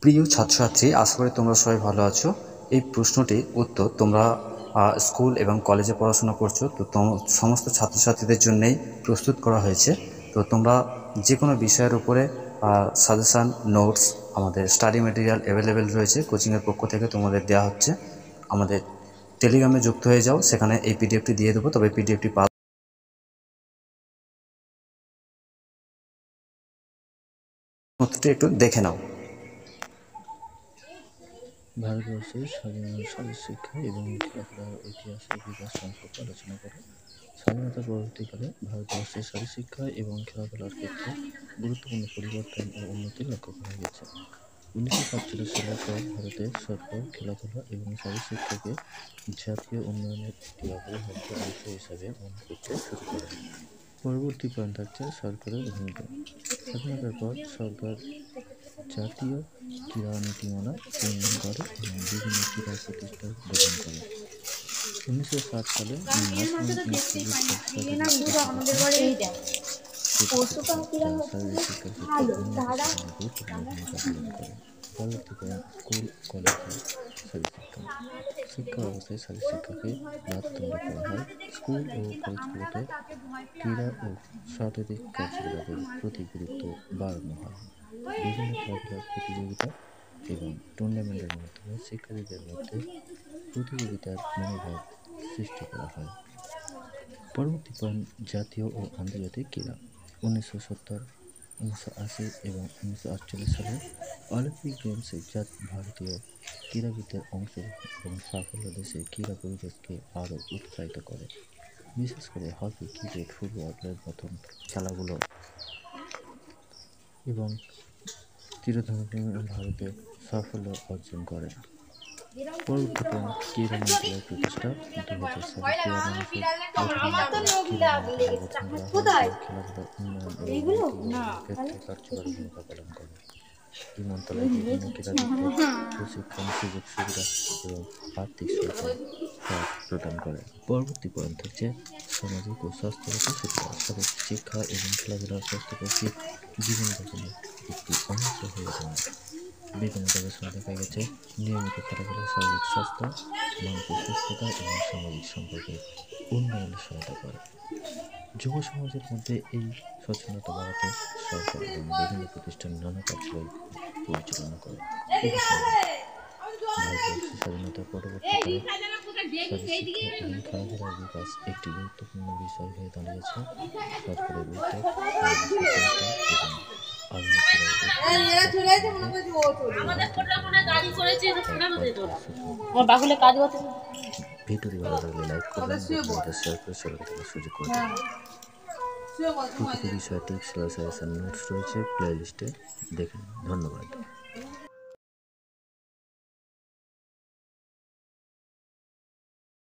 প্রিয় ছাত্রছাত্রী, আশা করি তোমরা সবাই ভালো আছো। এই প্রশ্নটির উত্তর তোমরা স্কুল এবং কলেজে পড়াশোনা করছো, তো সমস্ত ছাত্রছাত্রীদের জন্যেই প্রস্তুত করা হয়েছে। তো তোমরা যে কোনো বিষয়ের উপরে সাজেশান, নোটস, আমাদের স্টাডি মেটেরিয়াল অ্যাভেলেবেল রয়েছে, কোচিংয়ের পক্ষ থেকে তোমাদের দেওয়া হচ্ছে। আমাদের টেলিগ্রামে যুক্ত হয়ে যাও, সেখানে এই পিডিএফটি দিয়ে দেবো। তবে পিডিএফটি একটু দেখে নাও। ভারতবর্ষের স্বাধীন শিক্ষা এবং খেলাধুলার ঐতিহাসিক বিকাশ সম্পর্কে আলোচনা করো। স্বাধীনতা পরবর্তীকালে ভারতবর্ষের শারীর শিক্ষা এবং খেলাধুলার ক্ষেত্রে গুরুত্বপূর্ণ পরিবর্তন ও উন্নতি লক্ষ্য করা গেছে। 1947 সালের পর ভারতের সরকার খেলাধুলা এবং শারীর শিক্ষাকে জাতীয় উন্নয়নের একটি অপরিহার্য অংশ হিসাবে মনে করতে শুরু করে। পরবর্তী পয়েন্ট থাকছে সরকারের ভূমিকা। স্বাধীনতার পর সরকার জাতীয় ক্রীড়া নীতিমালা প্রণয়ন করে এবং বিভিন্ন ক্রীড়া প্রতিষ্ঠান গঠন করে। 1960 সালে ন্যাশনাল ইনস্টিটিউট অফ শারীরিক শিক্ষার ক্ষেত্রে গুরুত্বপূর্ণ ভূমিকা পালন করে। পরবর্তীকালে স্কুল, কলেজে শারীর শিক্ষা ব্যবস্থায় শারীর শিক্ষাকে বাধ্যতামূলক করা হয়। স্কুল ও কলেজগুলোতে ক্রীড়া ও শারীরিক কার্যকলাপের প্রতি গুরুত্ব বাড়ানো হয়। বিভিন্ন খেলাধুলার প্রতিযোগিতা এবং টুর্নামেন্টের মাধ্যমে শিক্ষার্থীদের মধ্যে প্রতিযোগিতার মনোভাব সৃষ্টি করা হয়। পরবর্তী পয়েন্ট জাতীয় ও আন্তর্জাতিক ক্রীড়া। 1970, 1980 এবং 1948 সালে অলিম্পিক গেমসে ভারতীয় ক্রীড়াবিদদের অংশগ্রহণ এবং সাফল্য দেশের ক্রীড়া পরিবেশকে আরও উৎসাহিত করে। বিশেষ করে হকি, ক্রিকেট, ফুটবলের মতন খেলাগুলো এবং চিরধনুক ভারতে সাফল্য অর্জন করে। পরবর্তী পয়েন্ট ক্রীড়া মন্ত্রণালয়ের প্রতিষ্ঠা। 2000 সালে ক্রীড়া মন্ত্রণালয় গঠন করা হয়, খেলাধুলার উন্নয়ন এবং ক্ষেত্রে কার্যকরী ভূমিকা পালন করে। এই মন্ত্রণালয় বিভিন্ন ক্রীড়াবিদদের প্রশিক্ষণ, সুযোগ সুবিধা এবং আর্থিক সহায়তা প্রদান করে। পরবর্তী পয়েন্ট হচ্ছে সামাজিক ও স্বাস্থ্যগত সুবিধা। শারীরিক শিক্ষা এবং খেলাধুলার স্বাস্থ্যকর জীবনযাপনের একটি অংশ হয়ে যায়। বিভিন্ন গবেষণা দেখা গেছে নিয়মিত খেলাধুলা শারীরিক স্বাস্থ্য, মানসিক সুস্থতা এবং সামাজিক সম্পর্কের উন্নয়নে সহায়তা করে। যুব সমাজের মধ্যে এই সচেতনতা বাড়াতে সরকার এবং বিভিন্ন প্রতিষ্ঠান নানা কার্যক্রম পরিচালনা করে। ভারতবর্ষের স্বাধীনতার পরবর্তীকালে শারীরিক শিক্ষা এবং খেলাধুলার বিকাশ একটি গুরুত্বপূর্ণ বিষয় হয়ে দাঁড়িয়েছে। সরকারের উদ্যোগ, সচেতনতা এবং আধুনিক ভিডিওটি ভালো লাগলে লাইক করবেন, শেয়ার করে সবাইকে সুযোগ করে দেবেন। প্রতিটি বিষয়ে টিপস, সাজেশন, নোটস রয়েছে প্লে লিস্টে, দেখুন। ধন্যবাদ।